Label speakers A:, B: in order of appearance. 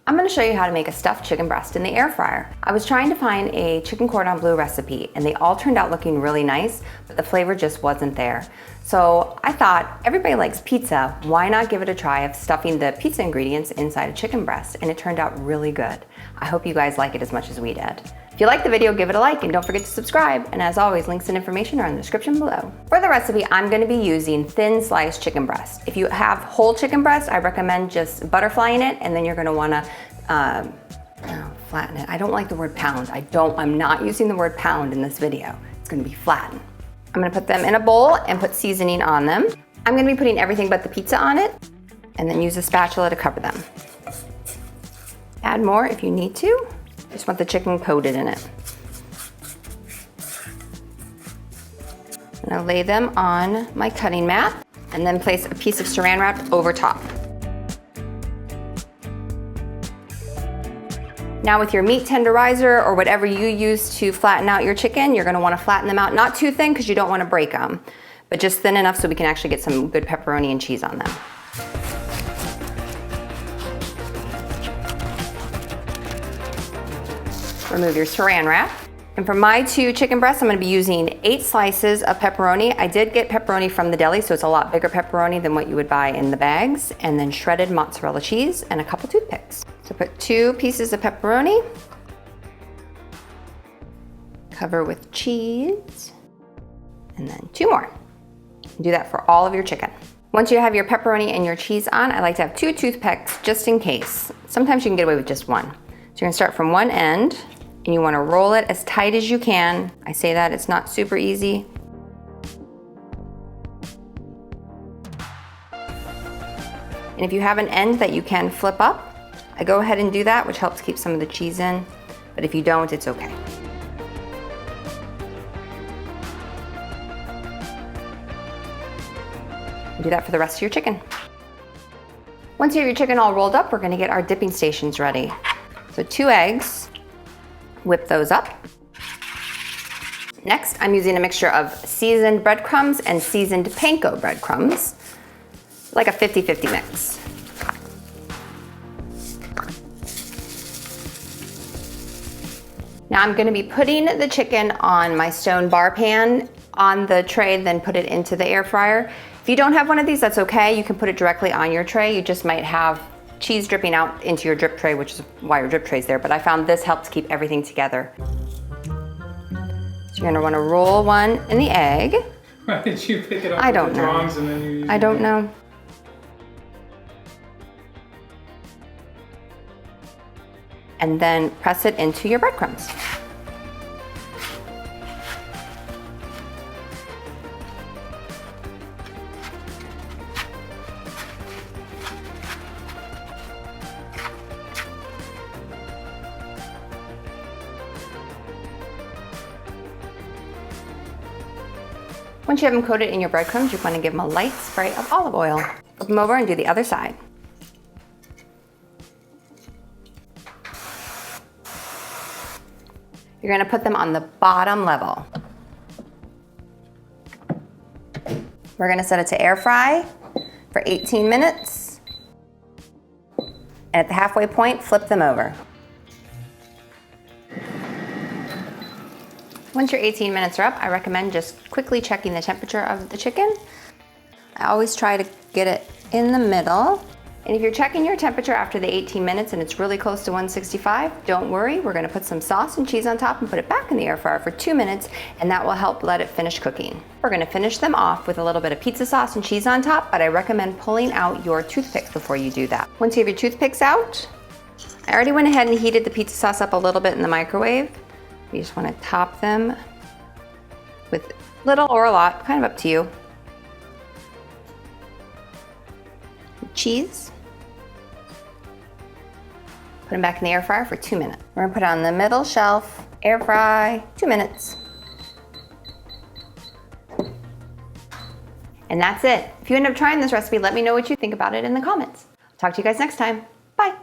A: I'm gonna show you how to make a stuffed chicken breast in the air fryer. I was trying to find a chicken cordon bleu recipe and they all turned out looking really nice, but the flavor just wasn't there. So I thought, everybody likes pizza, why not give it a try of stuffing the pizza ingredients inside a chicken breast? And it turned out really good. I hope you guys like it as much as we did. If you liked the video, give it a like and don't forget to subscribe. And as always, links and information are in the description below. For the recipe, I'm gonna be using thin sliced chicken breast. If you have whole chicken breast, I recommend just butterflying it, and then you're gonna wanna flatten it. I don't like the word pound. I'm not using the word pound in this video. It's gonna be flattened. I'm gonna put them in a bowl and put seasoning on them. I'm gonna be putting everything but the pizza on it, and then use a spatula to cover them. Add more if you need to. Just want the chicken coated in it. I'm gonna lay them on my cutting mat and then place a piece of saran wrap over top. Now with your meat tenderizer or whatever you use to flatten out your chicken, you're gonna wanna flatten them out, not too thin because you don't wanna break them, but just thin enough so we can actually get some good pepperoni and cheese on them. Remove your saran wrap. And for my 2 chicken breasts, I'm gonna be using 8 slices of pepperoni. I did get pepperoni from the deli, so it's a lot bigger pepperoni than what you would buy in the bags, and then shredded mozzarella cheese and a couple toothpicks. So put 2 pieces of pepperoni, cover with cheese, and then 2 more. Do that for all of your chicken. Once you have your pepperoni and your cheese on, I like to have 2 toothpicks just in case. Sometimes you can get away with just 1. So you're gonna start from one end, and you wanna roll it as tight as you can. I say that, it's not super easy. And if you have an end that you can flip up, I go ahead and do that, which helps keep some of the cheese in. But if you don't, it's okay. Do that for the rest of your chicken. Once you have your chicken all rolled up, we're gonna get our dipping stations ready. So 2 eggs. Whip those up. Next, I'm using a mixture of seasoned breadcrumbs and seasoned panko breadcrumbs, like a 50-50 mix. Now I'm gonna be putting the chicken on my stone bar pan on the tray, then put it into the air fryer. If you don't have one of these, that's okay. You can put it directly on your tray. You just might have cheese dripping out into your drip tray, which is why your drip tray's there, but I found this helps keep everything together. So you're gonna wanna roll one in the egg.
B: Why did you pick it up
A: I don't
B: with the
A: know.
B: tongs and then you use
A: I don't know. And then press it into your breadcrumbs. Once you have them coated in your breadcrumbs, you want to give them a light spray of olive oil. Flip them over and do the other side. You're going to put them on the bottom level. We're going to set it to air fry for 18 minutes. And at the halfway point, flip them over. Once your 18 minutes are up, I recommend just quickly checking the temperature of the chicken. I always try to get it in the middle. And if you're checking your temperature after the 18 minutes and it's really close to 165, don't worry, we're gonna put some sauce and cheese on top and put it back in the air fryer for 2 minutes, and that will help let it finish cooking. We're gonna finish them off with a little bit of pizza sauce and cheese on top, but I recommend pulling out your toothpicks before you do that. Once you have your toothpicks out, I already went ahead and heated the pizza sauce up a little bit in the microwave. You just want to top them with little or a lot, kind of up to you. Cheese. Put them back in the air fryer for 2 minutes. We're gonna put it on the middle shelf, air fry, 2 minutes. And that's it. If you end up trying this recipe, let me know what you think about it in the comments. Talk to you guys next time. Bye.